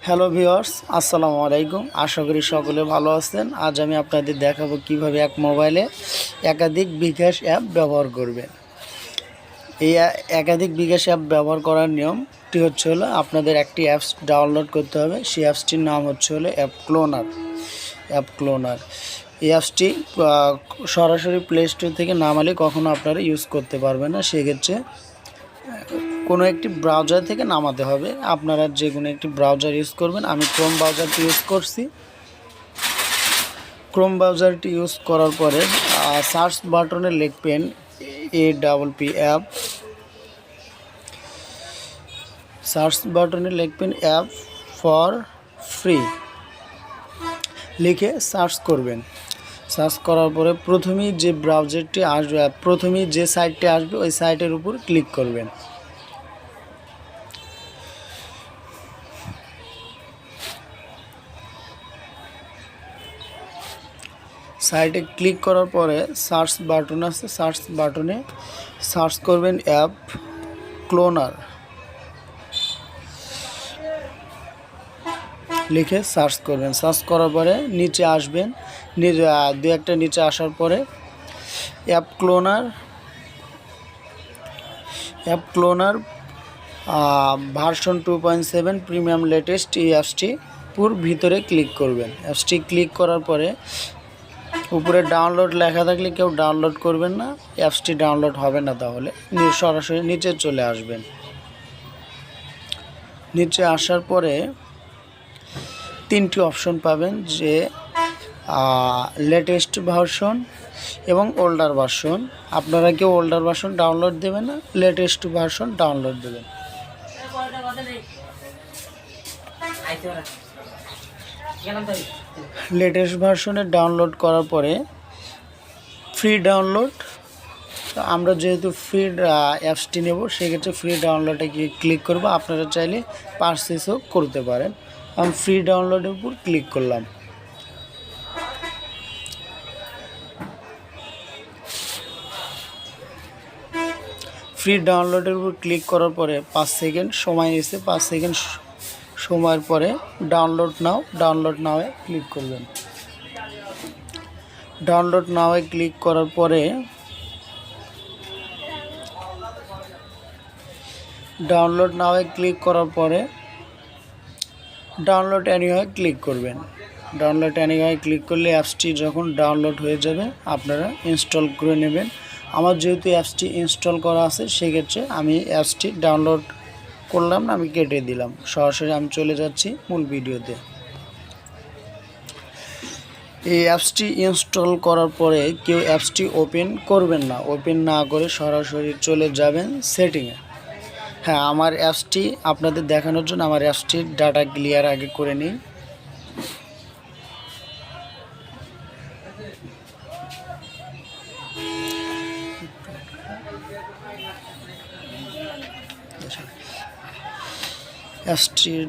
Hello viewers, আসসালামু আলাইকুম। আশা করি সকলে ভালো আছেন। আজ আমি আপনাদের দেখাবো কিভাবে এক মোবাইলে একাধিক bKash অ্যাপ ব্যবহার করবেন। এই একাধিক bKash অ্যাপ ব্যবহার করার নিয়মটি হলো আপনাদের একটি অ্যাপস ডাউনলোড করতে হবে। সেই অ্যাপসটির নাম হলো অ্যাপ ক্লোনার। এই অ্যাপসটি সরাসরি প্লে স্টোর থেকে নামালে কখনো আপনারা ইউজ করতে পারবেন না। সেক্ষেত্রে কোনো একটি ব্রাউজার থেকে নামাতে হবে। আপনারা যে কোনো একটি ব্রাউজার ইউজ করবেন। আমি ক্রোম ব্রাউজারটি ইউজ করছি। ক্রোম ব্রাউজারটি ইউজ করার পরে সার্চ বাটনে লিখবেন APP অ্যাপ। সার্চ বাটনে লিখবেন অ্যাপ ফর ফ্রি লিখে সার্চ করবেন। সার্চ করার পরে প্রথমেই যে ব্রাউজারটি আসবে, প্রথমেই যে সাইটটি আসবে ওই সাইটের উপর ক্লিক করবেন। সাইটে ক্লিক করার পরে সার্চ বাটন আছে, সার্চ বাটনে সার্চ করবেন অ্যাপ ক্লোনার লিখে সার্চ করবেন। সার্চ করার পরে নিচে আসবেন, দু একটা নিচে আসার পরে app cloner version 2.7 premium latest এই অ্যাপসটি পুর ভিতরে ক্লিক করবেন। অ্যাপসটি ক্লিক করার পরে উপরে ডাউনলোড লেখা থাকলে কেউ ডাউনলোড করবেন না, অ্যাপসটি ডাউনলোড হবে না। তাহলে সরাসরি নিচে চলে আসবেন। নিচে আসার পরে তিনটি অপশন পাবেন, যে লেটেস্ট ভার্সন এবং ওল্ডার ভার্সন। আপনারা কেউ ওল্ডার ভার্সন ডাউনলোড দেবেন না, লেটেস্ট ভার্সন ডাউনলোড দেবেন। লেটেস্ট ভার্সনে ডাউনলোড করার পরে ফ্রি ডাউনলোড, আমরা যেহেতু ফ্রি অ্যাপসটি নেব সেক্ষেত্রে ফ্রি ডাউনলোডে ক্লিক করব। আপনারা চাইলে পারচেসও করতে পারেন। আমি ফ্রি ডাউনলোডের উপর ক্লিক করলাম। ফ্রি ডাউনলোডের উপর ক্লিক করার পরে 5 সেকেন্ড সময় নিয়েছে। 5 সেকেন্ড সময়ের পরে ডাউনলোড নাওয়ে ক্লিক করবেন। ডাউনলোড নাওয়ে ক্লিক করার পরে ডাউনলোড এনিওয়ে ক্লিক করবেন। ডাউনলোড এনিওয়ে ক্লিক করলে অ্যাপসটি যখন ডাউনলোড হয়ে যাবে আপনারা ইনস্টল করে নেবেন। আমার যেহেতু অ্যাপসটি ইনস্টল করা আছে সেক্ষেত্রে আমি অ্যাপসটি ডাউনলোড করলাম না, আমি কেটে দিলাম। সরাসরি আমি চলে যাচ্ছি মূল ভিডিওতে। এই অ্যাপসটি ইনস্টল করার পরে কেউ অ্যাপসটি ওপেন করবেন না। ওপেন না করে সরাসরি চলে যাবেন সেটিংয়ে। হ্যাঁ, আমার অ্যাপসটি আপনাদের দেখানোর জন্য আমার অ্যাপসটির ডাটা ক্লিয়ার আগে করে নিই। অ্যাপসটির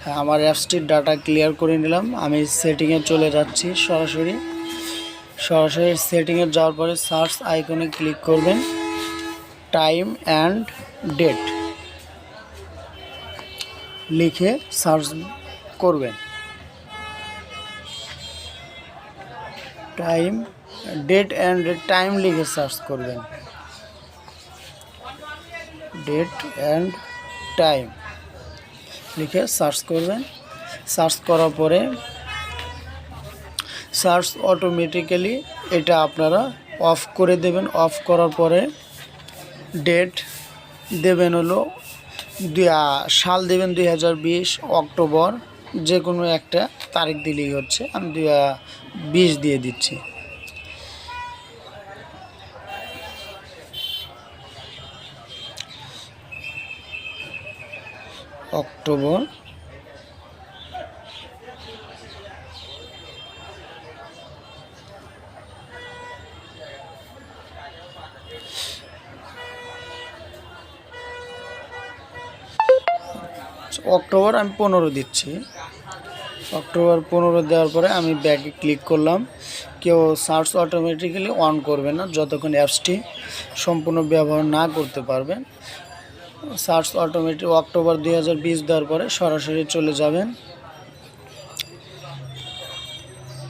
হ্যাঁ, আমার অ্যাপসটির ডাটা ক্লিয়ার করে নিলাম। আমি সেটিংয়ে চলে যাচ্ছি। সরাসরি সেটিংয়ে যাওয়ার পরে সার্চ আইকনে ক্লিক করবেন। টাইম অ্যান্ড ডেট লিখে সার্চ করবেন। টাইম লিখে সার্চ করবেন। ডেট অ্যান্ড টাইম লিখে সার্চ করবেন। সার্চ করার পরে সার্চ অটোমেটিক্যালি এটা আপনারা অফ করে দেবেন। অফ করার পরে ডেট দেবেন সাল দেবেন 2020 অক্টোবর, যে কোনো একটা তারিখ দিলেই হচ্ছে। আমি 2020 দিয়ে দিচ্ছি। অক্টোবর আমি 15 দিচ্ছি। অক্টোবর 15 দেওয়ার পরে আমি ব্যাকে ক্লিক করলাম। কেউ সার্চ অটোমেটিক্যালি অন করবে না যতক্ষণ অ্যাপসটি সম্পূর্ণ ব্যবহার না করতে পারবেন। সার্চ অটোমেটিক অক্টোবর 2020 দেওয়ার পরে সরাসরি চলে যাবেন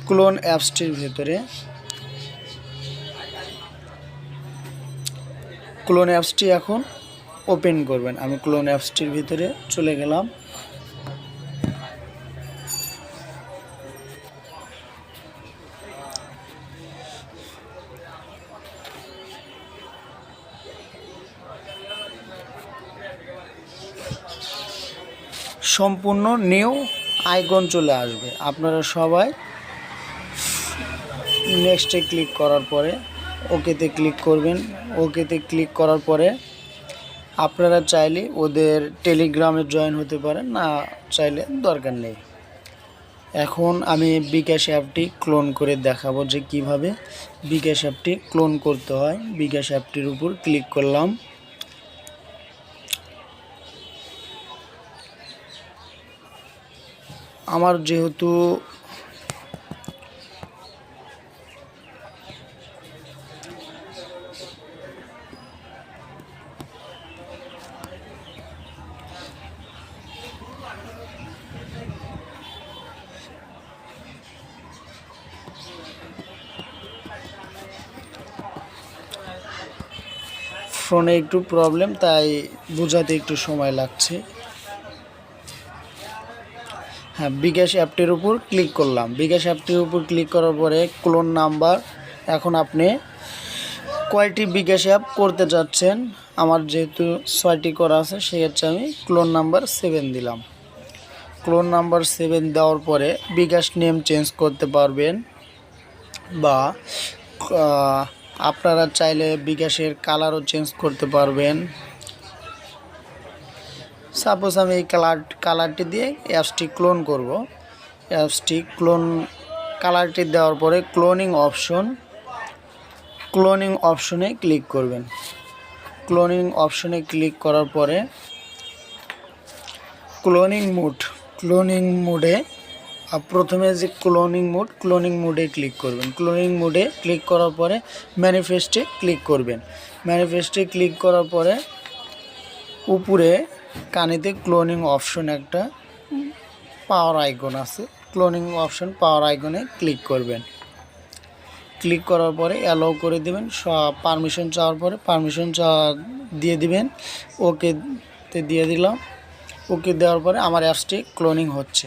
ক্লোন অ্যাপসটির ভিতরে। ক্লোন অ্যাপসটি এখন ওপেন করবেন। আমি ক্লোন অ্যাপসটির ভিতরে চলে গেলাম। সম্পূর্ণ নিউ আইকন চলে আসবে। আপনারা সবাই নেক্সটে ক্লিক করার পরে ওকেতে ক্লিক করবেন। ওকেতে ক্লিক করার পরে আপনারা চাইলে ওদের টেলিগ্রামে জয়েন হতে পারেন, না চাইলে দরকার নেই। এখন আমি bKash অ্যাপটি ক্লোন করে দেখাবো যে কিভাবে bKash অ্যাপটি ক্লোন করতে হয়। bKash অ্যাপটির উপর ক্লিক করলাম। আমার যেহেতু ফোনে একটু প্রবলেম, তাই বোঝাতে একটু সময় লাগছে। হ্যাঁ, bKash অ্যাপটির উপর ক্লিক করলাম। bKash অ্যাপটির উপর ক্লিক করার পরে ক্লোন নাম্বার, এখন আপনি কয়টি bKash অ্যাপ করতে যাচ্ছেন। আমার যেহেতু 6টি করা আছে সেক্ষেত্রে আমি ক্লোন নাম্বার 7 দিলাম। ক্লোন নাম্বার 7 দেওয়ার পরে bKash নেম চেঞ্জ করতে পারবেন, বা আপনারা চাইলে bKashের কালারও চেঞ্জ করতে পারবেন। সাপোজ আমি এই কালারটি দিয়ে অ্যাপসটি ক্লোন করব। অ্যাপসটি কালারটি দেওয়ার পরে ক্লোনিং অপশনে ক্লিক করবেন। ক্লোনিং অপশনে ক্লিক করার পরে ক্লোনিং মোডে প্রথমে যে ক্লোনিং মোডে ক্লিক করবেন। ক্লোনিং মোডে ক্লিক করার পরে ম্যানিফেস্টে ক্লিক করবেন। ম্যানিফেস্টে ক্লিক করার পরে উপরে কানেতে ক্লোনিং অপশন একটা পাওয়ার আইকন আছে, ক্লোনিং অপশন পাওয়ার আইকনে ক্লিক করবেন। ক্লিক করার পরে অ্যালাউ করে দেবেন। পারমিশন চাওয়ার পরে পারমিশন দিয়ে দিবেন। ওকেতে দিয়ে দিলাম। ওকে দেওয়ার পরে আমার অ্যাপসটি ক্লোনিং হচ্ছে।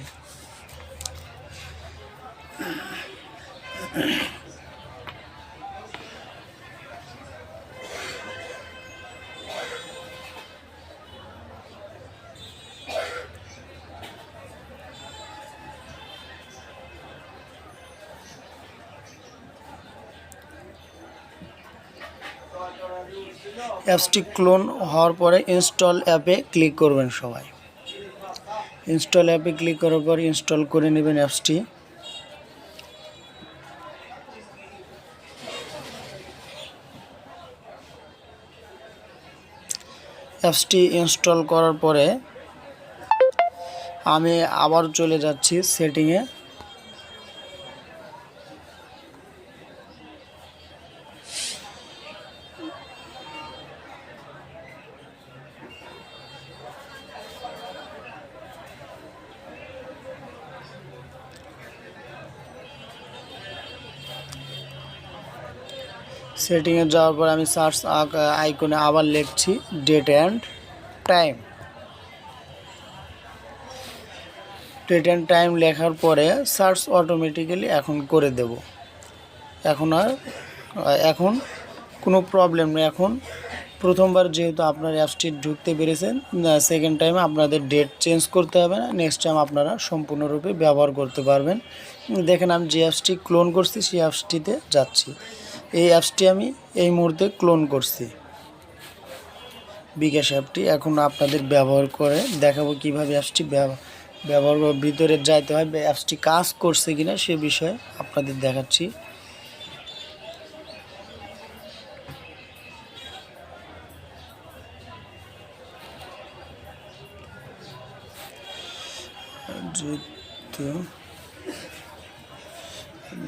অ্যাপসটি ক্লোন হওয়ার পরে ইনস্টল অ্যাপে ক্লিক করবেন সবাই। ইনস্টল অ্যাপে ক্লিক করার পর ইনস্টল করে নেবেন অ্যাপসটি। অ্যাপসটি ইনস্টল করার পরে আমি আবার চলে যাচ্ছি সেটিংয়ে। সেটিংয়ে যাওয়ার পর আমি সার্চ আইকনে আবার লিখছি ডেট অ্যান্ড টাইম লেখার পরে সার্চ অটোমেটিক্যালি এখন করে দেব। এখন কোনো প্রবলেম নেই। এখন প্রথমবার যেহেতু আপনার অ্যাপসটি ঢুকতে পেরেছেন, সেকেন্ড টাইমে আপনাদের ডেট চেঞ্জ করতে হবে না। নেক্সট টাইম আপনারা সম্পূর্ণরূপে ব্যবহার করতে পারবেন। দেখেন আমি যে অ্যাপসটি ক্লোন করছি সেই অ্যাপসটিতে যাচ্ছি। এই অ্যাপসটি আমি এই মুহূর্তে ক্লোন করছি bKash অ্যাপটি। এখন আপনাদের ব্যবহার করে দেখাবো কিভাবে অ্যাপসটি ব্যবহার ভিতরে যাইতে হয়, অ্যাপসটি কাজ করছে কিনা সে বিষয়ে আপনাদের দেখাচ্ছি।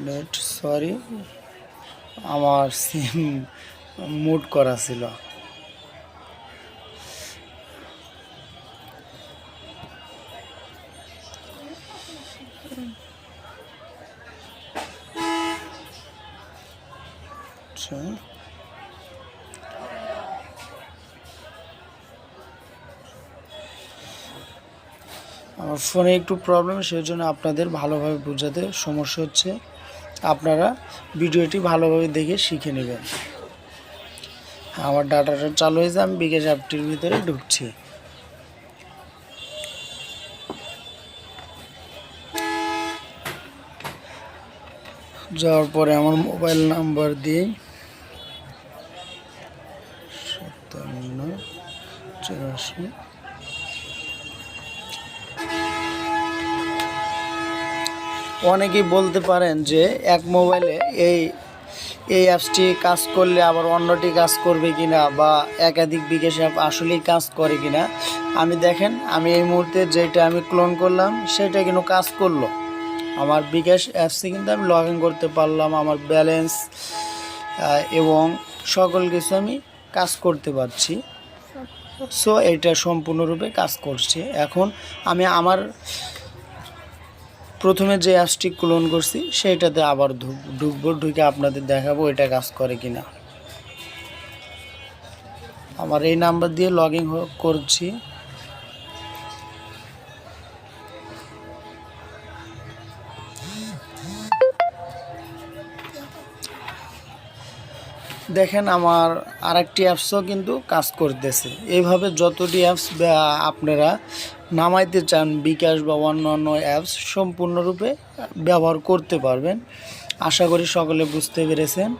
নেট সরি, আমার সিম মুট করা ছিল। আমার ফোনে একটু প্রবলেম, সেই জন্য আপনাদের ভালোভাবে বোঝাতে সমস্যা হচ্ছে। আপনারা ভিডিওটি ভালোভাবে দেখে শিখে নেবেন। আমার ডাটাটা চালু হয়েছে, আমি bKash অ্যাপটির ভিতরে ঢুকছি। যাওয়ার পরে আমার মোবাইল নাম্বার দিয়ে 5784। অনেকেই বলতে পারেন যে এক মোবাইলে এই অ্যাপসটি কাজ করলে আবার অন্যটি কাজ করবে কিনা, বা একাধিক bKash অ্যাপ আসলেই কাজ করে কিনা। দেখেন, আমি এই মুহূর্তে যেটা আমি ক্লোন করলাম সেটা কিন্তু কাজ করলো। আমার bKash অ্যাপসে কিন্তু আমি লগ ইন করতে পারলাম, আমার ব্যালেন্স এবং সকল কিছু আমি কাজ করতে পারছি। সো এটা সম্পূর্ণরূপে কাজ করছে। এখন আমি আমার প্রথমে যে অ্যাপসটি ক্লোন করছি সেইটাতে আবার ঢুকবো, ঢুকে আপনাদের দেখাবো এটা কাজ করে কিনা। আমার এই নাম্বার দিয়ে লগ ইন করছি। দেখেন, আমার আরেকটি অ্যাপসও কিন্তু কাজ করতেছে। এইভাবে যতটি অ্যাপস আপনারা নামাইতে চান bKash বা অন্যান্য অ্যাপস সম্পূর্ণরূপে ব্যবহার করতে পারবেন। আশা করি সকলে বুঝতে পেরেছেন।